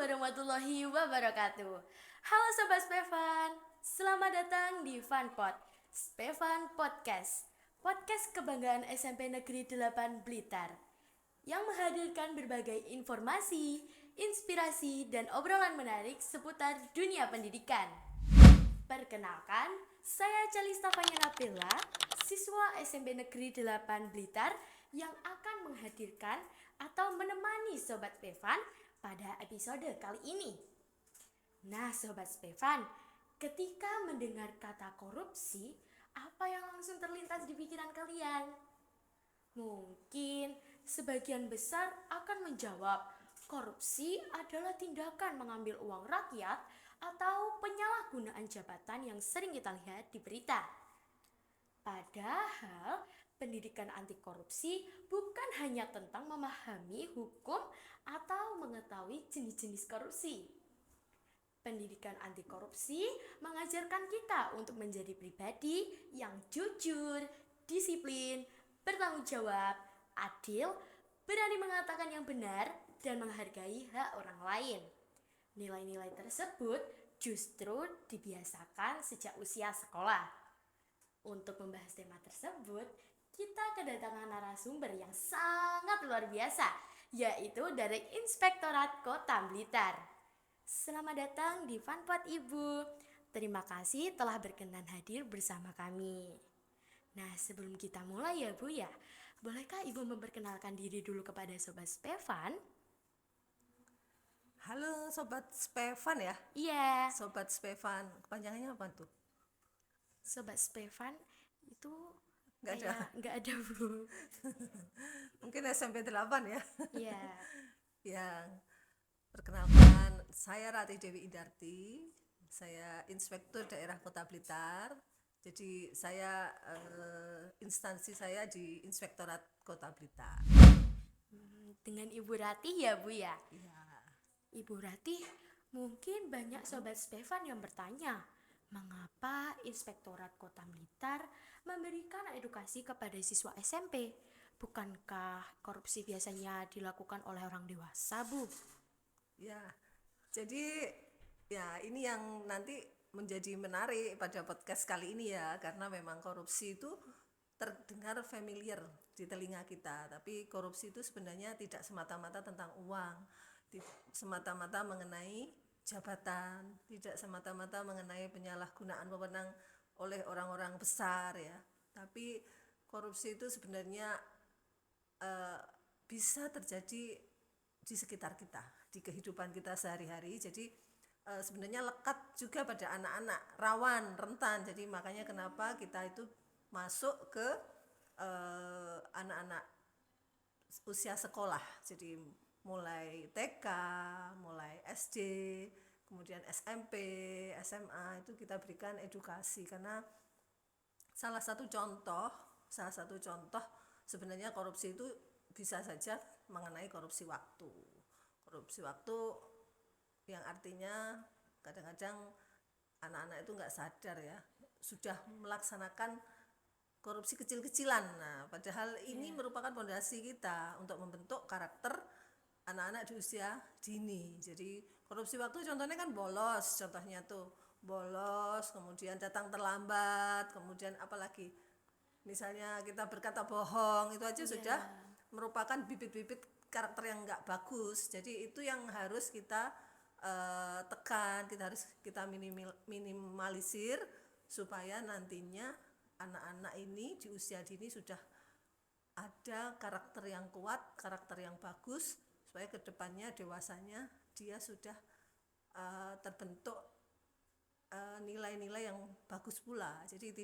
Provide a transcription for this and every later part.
warahmatullahi wabarakatuh. Halo Sobat Spevan, selamat datang di Funpod, Spevan Podcast, podcast kebanggaan SMP Negeri 8 Blitar, yang menghadirkan berbagai informasi, inspirasi, dan obrolan menarik seputar dunia pendidikan. Perkenalkan, saya Calista Panyanapila, siswa SMP Negeri 8 Blitar yang akan menghadirkan atau menemani Sobat Spevan pada episode kali ini. Nah Sobat Spevan, ketika mendengar kata korupsi, apa yang langsung terlintas di pikiran kalian? Mungkin sebagian besar akan menjawab, korupsi adalah tindakan mengambil uang rakyat atau penyalahgunaan jabatan yang sering kita lihat di berita. Padahal pendidikan anti korupsi bukan hanya tentang memahami hukum atau mengetahui jenis-jenis korupsi. Pendidikan anti korupsi mengajarkan kita untuk menjadi pribadi yang jujur, disiplin, bertanggung jawab, adil, berani mengatakan yang benar, dan menghargai hak orang lain. Nilai-nilai tersebut justru dibiasakan sejak usia sekolah. Untuk membahas tema tersebut, kita kedatangan narasumber yang sangat luar biasa, yaitu dari Inspektorat Kota Blitar. Selamat datang di Funpod Ibu. Terima kasih telah berkenan hadir bersama kami. Nah, sebelum kita mulai ya Bu ya, bolehkah Ibu memperkenalkan diri dulu kepada Sobat Spevan? Halo Sobat Spevan ya. Iya, Sobat Spevan, kepanjangannya apa tuh? Sobat Spevan itu Nggak ada. nggak ada Bu. Mungkin SMP 8 ya. Iya. Yang perkenalkan, saya Rati Dewi Indarti. Saya Inspektur Daerah Kota Blitar. Jadi saya instansi saya di Inspektorat Kota Blitar. Dengan Ibu Rati ya Bu ya. Iya. Ibu Rati, mungkin banyak Sobat Spevan yang bertanya, mengapa Inspektorat Kota Blitar memberikan edukasi kepada siswa SMP? Bukankah korupsi biasanya dilakukan oleh orang dewasa, Bu? Ya, jadi ya ini yang nanti menjadi menarik pada podcast kali ini ya, karena memang korupsi itu terdengar familiar di telinga kita, tapi korupsi itu sebenarnya tidak semata-mata tentang uang, semata-mata mengenai jabatan, tidak semata-mata mengenai penyalahgunaan wewenang oleh orang-orang besar ya, tapi korupsi itu sebenarnya bisa terjadi di sekitar kita, di kehidupan kita sehari-hari. Jadi sebenarnya lekat juga pada anak-anak, rawan, rentan. Jadi makanya kenapa kita itu masuk ke anak-anak usia sekolah. Jadi mulai TK, mulai SD, kemudian SMP, SMA, itu kita berikan edukasi, karena salah satu contoh sebenarnya korupsi itu bisa saja mengenai korupsi waktu. Korupsi waktu yang artinya kadang-kadang anak-anak itu nggak sadar ya, sudah melaksanakan korupsi kecil-kecilan. Nah, padahal ini merupakan fondasi kita untuk membentuk karakter anak-anak di usia dini. Jadi korupsi waktu contohnya kan bolos, contohnya tuh bolos, kemudian datang terlambat, kemudian apalagi misalnya kita berkata bohong, itu aja sudah merupakan bibit-bibit karakter yang nggak bagus. Jadi itu yang harus kita tekan, kita minimalisir supaya nantinya anak-anak ini di usia dini sudah ada karakter yang kuat, karakter yang bagus, supaya kedepannya dewasanya dia sudah terbentuk nilai-nilai yang bagus pula. Jadi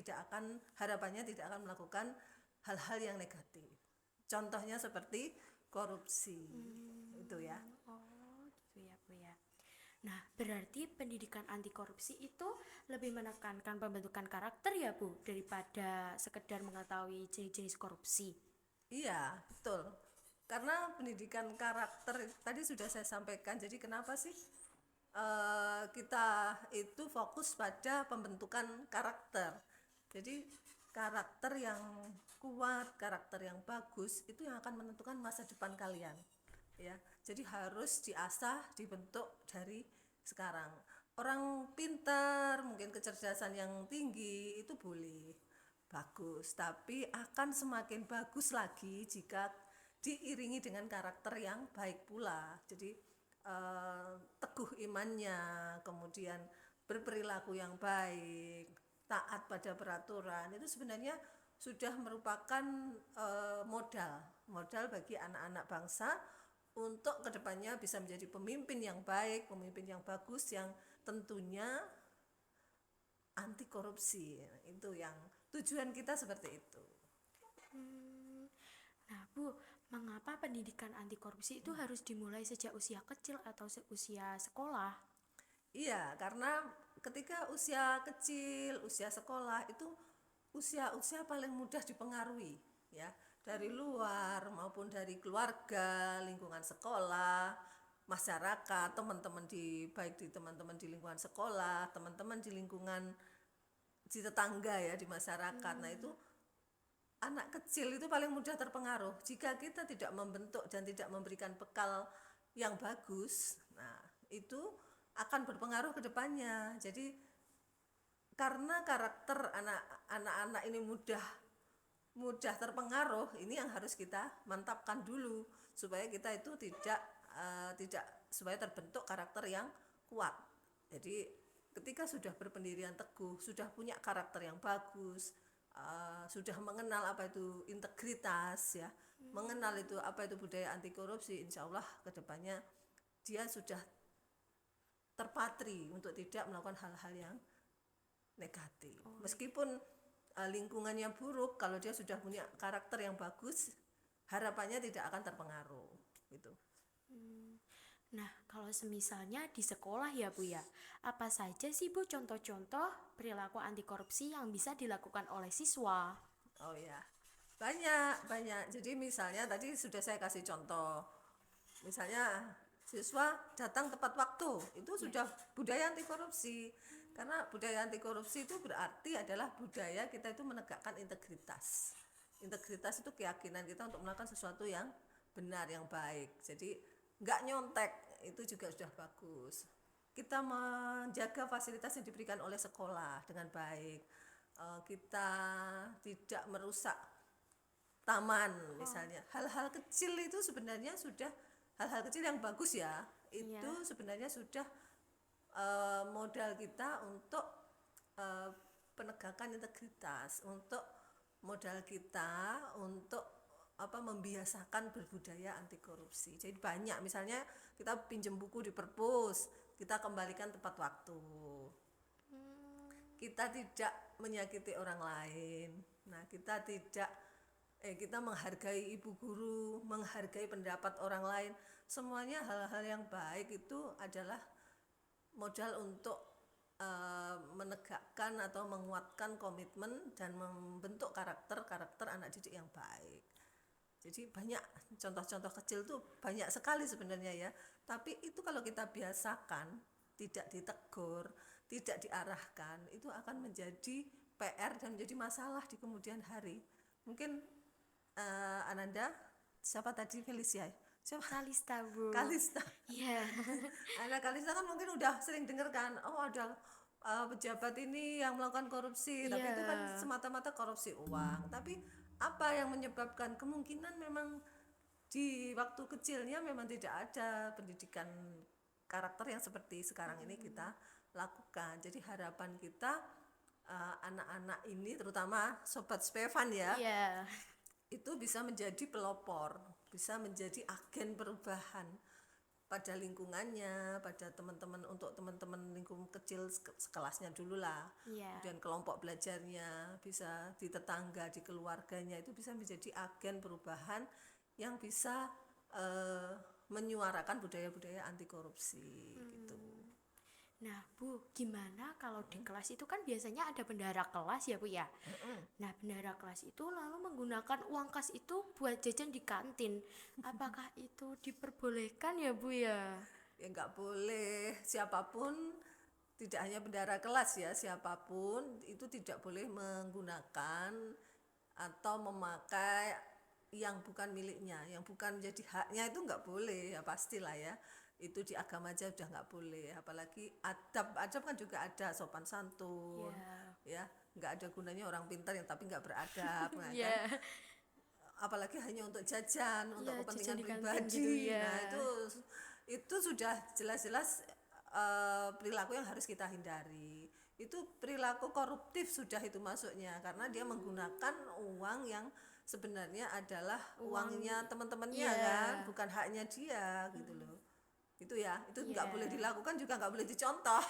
harapannya tidak akan melakukan hal-hal yang negatif. Contohnya seperti korupsi. Itu ya. Oh, gitu ya Bu ya. Nah, berarti pendidikan anti korupsi itu lebih menekankan pembentukan karakter ya Bu, daripada sekedar mengetahui jenis-jenis korupsi. Iya, betul. Karena pendidikan karakter tadi sudah saya sampaikan. Jadi kenapa sih kita itu fokus pada pembentukan karakter. Jadi karakter yang kuat, karakter yang bagus itu yang akan menentukan masa depan kalian. Ya, Jadi harus diasah, dibentuk dari sekarang. Orang pintar, mungkin kecerdasan yang tinggi itu boleh, bagus, tapi akan semakin bagus lagi jika diiringi dengan karakter yang baik pula. Jadi teguh imannya, kemudian berperilaku yang baik, taat pada peraturan, itu sebenarnya sudah merupakan modal bagi anak-anak bangsa untuk kedepannya bisa menjadi pemimpin yang baik, pemimpin yang bagus, yang tentunya anti korupsi. Itu yang tujuan kita seperti itu. Nah, Bu, mengapa pendidikan anti korupsi itu harus dimulai sejak usia kecil atau usia sekolah? Iya, karena ketika usia kecil, usia sekolah itu usia-usia paling mudah dipengaruhi, ya, dari luar maupun dari keluarga, lingkungan sekolah, masyarakat, teman-teman baik di teman-teman di lingkungan sekolah, teman-teman di lingkungan di tetangga ya, di masyarakat. Nah, itu anak kecil itu paling mudah terpengaruh jika kita tidak membentuk dan tidak memberikan bekal yang bagus. Nah, itu akan berpengaruh ke depannya. Jadi karena karakter anak-anak ini mudah terpengaruh, ini yang harus kita mantapkan dulu supaya kita itu tidak supaya terbentuk karakter yang kuat. Jadi ketika sudah berpendirian teguh, sudah punya karakter yang bagus, sudah mengenal apa itu integritas, ya, mengenal itu apa itu budaya anti korupsi, insya Allah kedepannya dia sudah terpatri untuk tidak melakukan hal-hal yang negatif. Meskipun lingkungannya buruk, kalau dia sudah punya karakter yang bagus, harapannya tidak akan terpengaruh gitu. Nah, kalau semisalnya di sekolah ya Bu ya, apa saja sih Bu contoh-contoh perilaku anti korupsi yang bisa dilakukan oleh siswa? Oh ya, banyak. Jadi misalnya tadi sudah saya kasih contoh, misalnya siswa datang tepat waktu, itu sudah budaya anti korupsi. Karena budaya anti korupsi itu berarti adalah budaya kita itu menegakkan integritas. Integritas itu keyakinan kita untuk melakukan sesuatu yang benar, yang baik. Jadi nggak nyontek, itu juga sudah bagus. Kita menjaga fasilitas yang diberikan oleh sekolah dengan baik. Kita tidak merusak taman misalnya. Hal-hal kecil itu sebenarnya sudah hal-hal kecil yang bagus ya. Itu sebenarnya sudah modal kita untuk penegakan integritas, untuk modal kita untuk membiasakan berbudaya anti korupsi. Jadi banyak, misalnya kita pinjam buku di perpus, kita kembalikan tepat waktu. Kita tidak menyakiti orang lain. Nah, kita menghargai ibu guru, menghargai pendapat orang lain. Semuanya hal-hal yang baik itu adalah modal untuk menegakkan atau menguatkan komitmen dan membentuk karakter anak didik yang baik. Jadi banyak contoh-contoh kecil tuh banyak sekali sebenarnya ya. Tapi itu kalau kita biasakan, tidak ditegur, tidak diarahkan, itu akan menjadi PR dan menjadi masalah di kemudian hari. Mungkin Ananda, siapa tadi, Felicia? Siapa? Kalista Bu. Kalista. Iya. Anak Kalista kan mungkin udah sering dengar kan, oh ada pejabat ini yang melakukan korupsi, tapi itu kan semata-mata korupsi uang. Tapi apa yang menyebabkan? Kemungkinan memang di waktu kecilnya memang tidak ada pendidikan karakter yang seperti sekarang ini kita lakukan. Jadi harapan kita anak-anak ini, terutama Sobat Spefan ya, itu bisa menjadi pelopor, bisa menjadi agen perubahan pada lingkungannya, pada teman-teman, untuk teman-teman lingkungan kecil sekelasnya dulu lah. Kemudian kelompok belajarnya, bisa di tetangga, di keluarganya, itu bisa menjadi agen perubahan yang bisa menyuarakan budaya-budaya anti korupsi gitu. Nah Bu, gimana kalau di kelas itu kan biasanya ada bendahara kelas ya Bu ya. Nah bendahara kelas itu lalu menggunakan uang kas itu buat jajan di kantin. Apakah itu diperbolehkan ya Bu ya? Ya nggak boleh, siapapun, tidak hanya bendahara kelas ya, siapapun itu tidak boleh menggunakan atau memakai yang bukan miliknya, yang bukan menjadi haknya itu nggak boleh ya, pastilah ya. Itu di agama aja udah nggak boleh, apalagi adab kan juga ada sopan santun Ya. ya. Nggak ada gunanya orang pintar yang tapi nggak beradab, nah kan. Ya. Apalagi hanya untuk jajan, untuk Ya, jajan kepentingan di kantin gitu pribadi. ya. Nah, itu sudah jelas-jelas perilaku yang harus kita hindari. Itu perilaku koruptif sudah itu masuknya, karena dia menggunakan uang yang sebenarnya adalah uangnya teman-temannya Iya. kan, bukan haknya dia gitu loh. Itu ya, itu nggak boleh Iya. dilakukan juga nggak boleh dicontoh.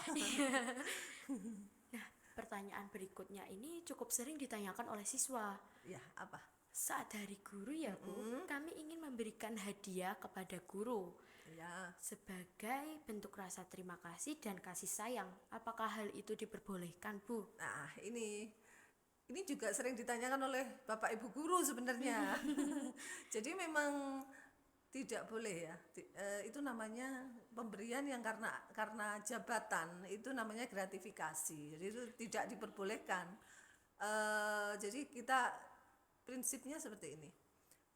Nah, pertanyaan berikutnya ini cukup sering ditanyakan oleh siswa. Ya, apa? Saat hari guru ya Bu, kami ingin memberikan hadiah kepada guru Ya, sebagai bentuk rasa terima kasih dan kasih sayang. Apakah hal itu diperbolehkan Bu? nah ini juga sering ditanyakan oleh Bapak Ibu guru sebenarnya. Jadi memang tidak boleh ya. Itu namanya pemberian yang karena jabatan, itu namanya gratifikasi. Jadi itu tidak diperbolehkan. Jadi kita prinsipnya seperti ini.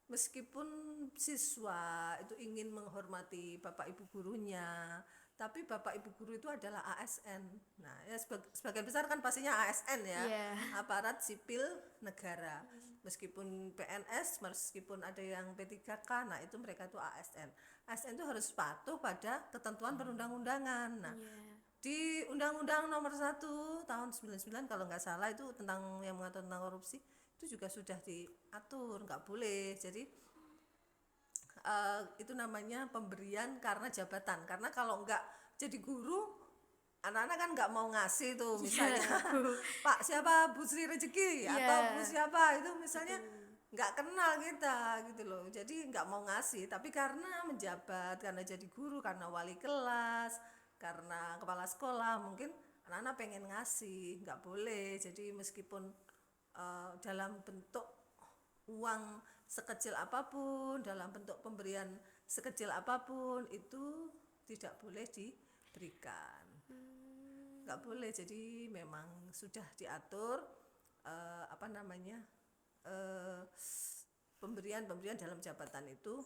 Meskipun siswa itu ingin menghormati Bapak Ibu gurunya, tapi Bapak Ibu guru itu adalah ASN. Nah, ya sebagian besar kan pastinya ASN ya, Iya. aparat sipil negara. Meskipun PNS, meskipun ada yang P3K, nah itu mereka itu ASN. ASN itu harus patuh pada ketentuan perundang-undangan. Nah, Iya. di Undang-Undang Nomor 1 tahun 99 kalau nggak salah, itu tentang yang mengatur tentang korupsi, itu juga sudah diatur nggak boleh. Jadi itu namanya pemberian karena jabatan, karena kalau nggak jadi guru, anak-anak kan nggak mau ngasih tuh misalnya Pak siapa Bu Sri Rezeki atau Bu siapa itu misalnya, nggak kenal kita gitu loh, jadi nggak mau ngasih. Tapi karena menjabat, karena jadi guru, karena wali kelas, karena kepala sekolah, mungkin anak-anak pengen ngasih, nggak boleh. Jadi meskipun dalam bentuk uang sekecil apapun, dalam bentuk pemberian sekecil apapun, itu tidak boleh diberikan, nggak boleh. Jadi memang sudah diatur apa namanya, pemberian dalam jabatan itu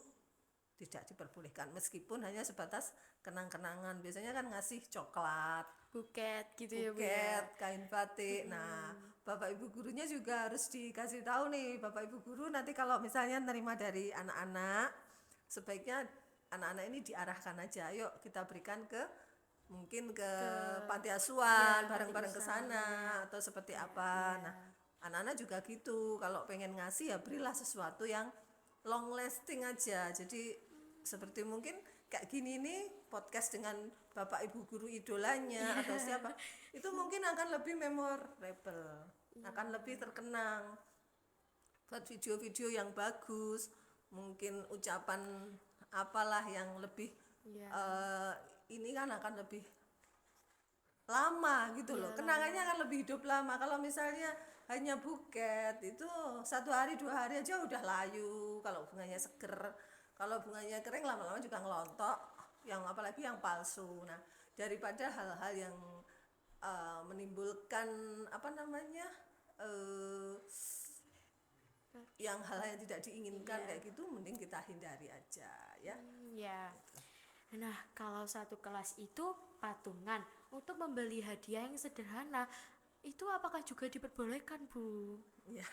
tidak diperbolehkan, meskipun hanya sebatas kenang-kenangan. Biasanya kan ngasih coklat, Buket gitu ya Bu ya. buket, kain batik. Nah, Bapak Ibu gurunya juga harus dikasih tahu nih, Bapak Ibu guru nanti kalau misalnya nerima dari anak-anak, sebaiknya anak-anak ini diarahkan aja, yuk kita berikan mungkin ke panti asuhan, ya, bareng-bareng panti ke sana asuhan. atau seperti apa. Nah, anak-anak juga gitu, kalau pengen ngasih ya berilah sesuatu yang long lasting aja. Jadi seperti mungkin kayak gini nih, podcast dengan Bapak Ibu guru idolanya atau siapa, itu mungkin akan lebih memorable, akan lebih terkenang, buat video-video yang bagus, mungkin ucapan apalah yang lebih ini kan akan lebih lama gitu loh, kenangannya akan lebih hidup lama. Kalau misalnya hanya buket, itu 1 hari 2 hari aja udah layu kalau bunganya seger. Kalau bunganya kering lama-lama juga ngelontok, yang apalagi yang palsu. Nah, daripada hal-hal yang menimbulkan apa namanya, yang hal-hal yang tidak diinginkan kayak gitu, mending kita hindari aja ya. Ya. Nah, kalau satu kelas itu patungan untuk membeli hadiah yang sederhana, itu apakah juga diperbolehkan, Bu? Ya,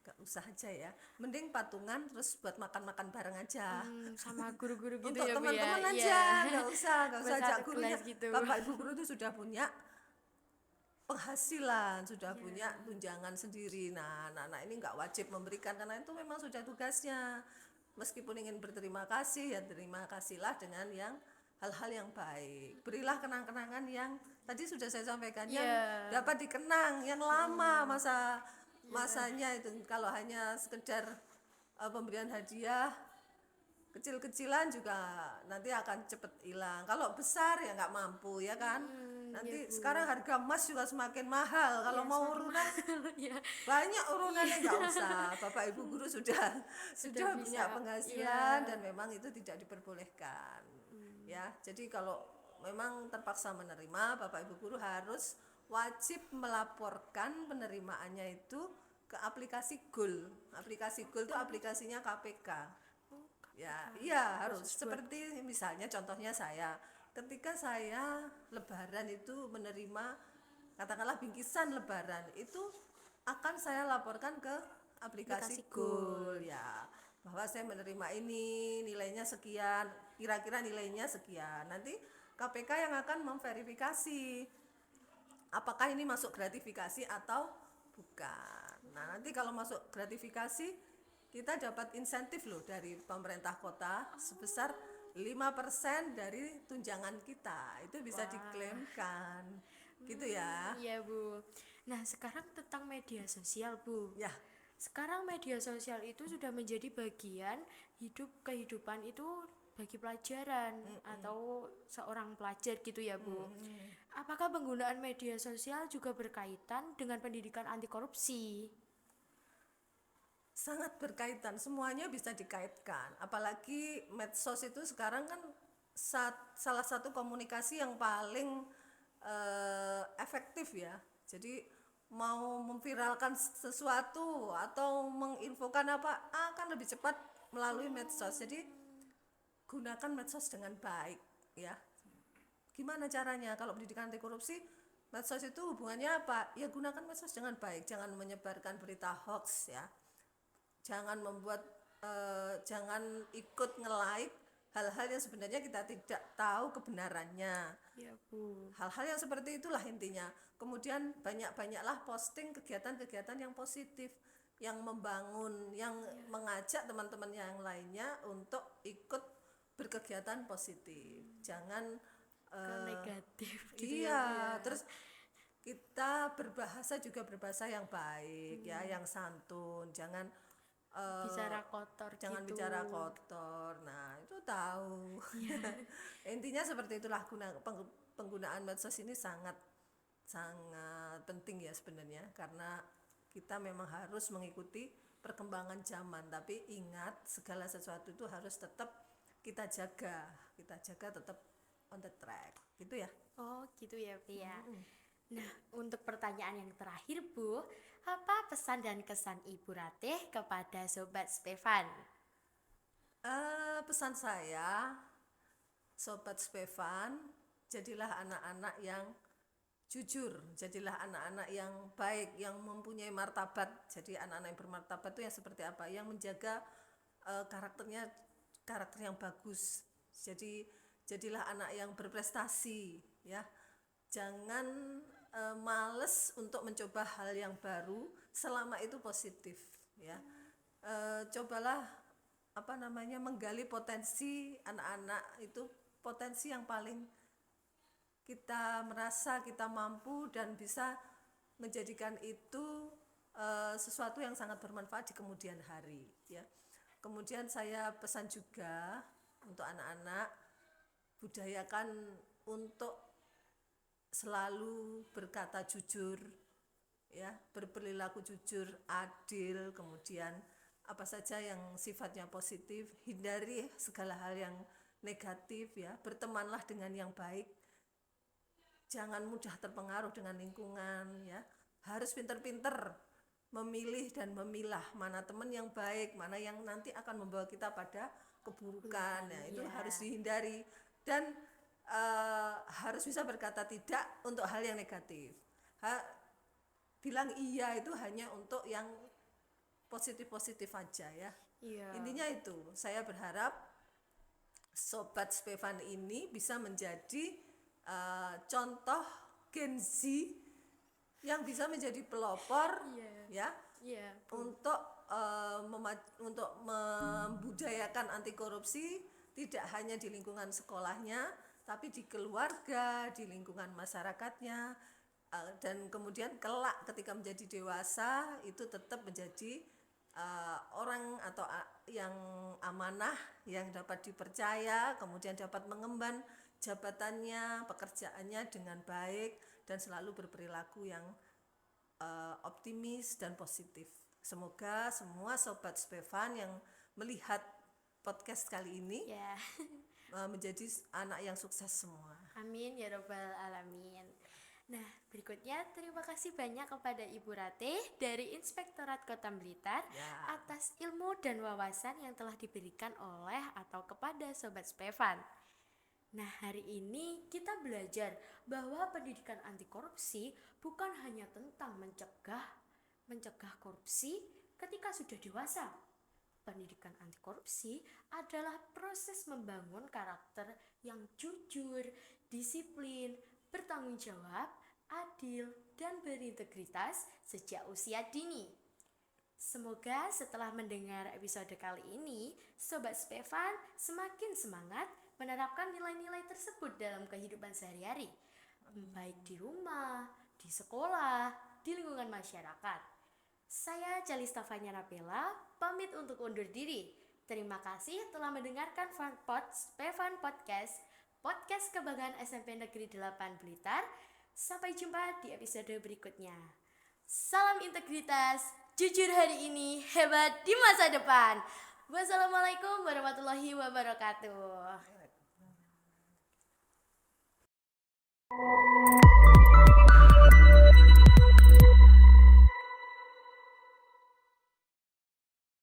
nggak usah aja ya, mending patungan terus buat makan-makan bareng aja. Sama guru-guru gitu Untuk ya, Bu ya? teman-teman Iya. aja, nggak usah Buat ajak satu gurunya. kelas gitu. Bapak Ibu guru itu sudah punya penghasilan, sudah punya tunjangan sendiri. Nah, anak-anak ini nggak wajib memberikan, karena itu memang sudah tugasnya. Meskipun ingin berterima kasih, ya terima kasihlah dengan yang hal-hal yang baik. Berilah kenang-kenangan yang tadi sudah saya sampaikan, yang dapat dikenang, yang lama masanya itu. Kalau hanya sekedar pemberian hadiah kecil-kecilan juga nanti akan cepet hilang. Kalau besar ya nggak mampu ya kan. Nanti sekarang harga emas juga semakin mahal. Kalau mau urunan banyak urunannya, nggak usah. Bapak Ibu guru sudah Sudah punya bisa, penghasilan dan memang itu tidak diperbolehkan. Ya, jadi kalau memang terpaksa menerima, Bapak Ibu guru harus wajib melaporkan penerimaannya itu ke aplikasi Goal. Aplikasi Goal itu aplikasinya KPK. Ya, iya harus. Seperti misalnya contohnya saya, ketika saya Lebaran itu menerima katakanlah bingkisan Lebaran, itu akan saya laporkan ke aplikasi Aplikasi Goal ya, bahwa saya menerima ini nilainya sekian, kira-kira nilainya sekian. Nanti KPK yang akan memverifikasi apakah ini masuk gratifikasi atau bukan. Nah, nanti kalau masuk gratifikasi kita dapat insentif loh dari pemerintah kota sebesar 5% dari tunjangan kita. Itu bisa diklaimkan. Gitu ya. Iya Bu. Nah sekarang tentang media sosial Bu. Ya, Sekarang media sosial itu sudah menjadi bagian kehidupan itu bagi pelajaran atau seorang pelajar gitu ya Bu. Apakah penggunaan media sosial juga berkaitan dengan pendidikan anti korupsi? sangat berkaitan, semuanya bisa dikaitkan. Apalagi medsos itu sekarang kan salah satu komunikasi yang paling efektif ya. Jadi mau memviralkan sesuatu atau menginfokan apa akan lebih cepat melalui medsos. Jadi gunakan medsos dengan baik ya. Gimana caranya? Kalau pendidikan anti korupsi, medsos itu hubungannya apa? Ya gunakan medsos dengan baik, jangan menyebarkan berita hoax ya. Jangan ikut nge-like hal-hal yang sebenarnya kita tidak tahu kebenarannya. Ya Bu. Hal-hal yang seperti itulah intinya. Kemudian banyak-banyaklah posting kegiatan-kegiatan yang positif, yang membangun, yang mengajak teman-teman yang lainnya untuk ikut berkegiatan positif. Jangan Ke negatif gitu ya Bu iya, ya. terus kita berbahasa juga berbahasa yang baik ya, yang santun. Jangan Bicara kotor jangan gitu. bicara kotor. Nah, itu tahu. Intinya seperti itulah penggunaan medsos ini sangat sangat penting ya sebenarnya, karena kita memang harus mengikuti perkembangan zaman, tapi ingat segala sesuatu itu harus tetap kita jaga tetap on the track gitu ya. Oh gitu ya Bu ya. Nah untuk pertanyaan yang terakhir Bu, apa pesan dan kesan Ibu Ratih kepada Sobat Stefan? Pesan saya, Sobat Stefan, jadilah anak-anak yang jujur, jadilah anak-anak yang baik, yang mempunyai martabat. Jadi anak-anak yang bermartabat itu yang seperti apa? Yang menjaga karakter yang bagus. Jadi jadilah anak yang berprestasi ya. Jangan males untuk mencoba hal yang baru selama itu positif ya. Cobalah menggali potensi anak-anak itu, potensi yang paling kita merasa kita mampu dan bisa menjadikan itu sesuatu yang sangat bermanfaat di kemudian hari ya. Kemudian saya pesan juga untuk anak-anak, budayakan untuk selalu berkata jujur ya, berperilaku jujur, adil, kemudian apa saja yang sifatnya positif, hindari segala hal yang negatif ya, bertemanlah dengan yang baik. Jangan mudah terpengaruh dengan lingkungan ya. Harus pinter-pinter memilih dan memilah mana teman yang baik, mana yang nanti akan membawa kita pada keburukan ya, itu harus dihindari. Dan harus bisa berkata tidak untuk hal yang negatif. Bilang iya itu hanya untuk yang positif-positif aja ya. Iya. Intinya itu, saya berharap Sobat Stefan ini bisa menjadi contoh Gen Z yang bisa menjadi pelopor ya, untuk untuk membudayakan anti korupsi, tidak hanya di lingkungan sekolahnya, tapi di keluarga, di lingkungan masyarakatnya, dan kemudian kelak ketika menjadi dewasa itu tetap menjadi orang atau yang amanah, yang dapat dipercaya, kemudian dapat mengemban jabatannya, pekerjaannya dengan baik, dan selalu berperilaku yang optimis dan positif. Semoga semua Sobat Stefan yang melihat podcast kali ini menjadi anak yang sukses semua. Amin ya robbal alamin. Nah, berikutnya terima kasih banyak kepada Ibu Ratih dari Inspektorat Kota Blitar Ya. atas ilmu dan wawasan yang telah diberikan oleh atau kepada Sobat Spefan. Nah, hari ini kita belajar bahwa pendidikan anti korupsi bukan hanya tentang mencegah korupsi ketika sudah dewasa. Pendidikan anti korupsi adalah proses membangun karakter yang jujur, disiplin, bertanggung jawab, adil, dan berintegritas sejak usia dini. Semoga setelah mendengar episode kali ini, Sobat Spefan semakin semangat menerapkan nilai-nilai tersebut dalam kehidupan sehari-hari, baik di rumah, di sekolah, di lingkungan masyarakat. Saya Calista Fanya Napela, pamit untuk undur diri. Terima kasih telah mendengarkan Spefan Podcast, podcast kebanggaan SMP Negeri 8 Blitar. Sampai jumpa di episode berikutnya. Salam integritas, jujur hari ini, hebat di masa depan. Wassalamualaikum warahmatullahi wabarakatuh.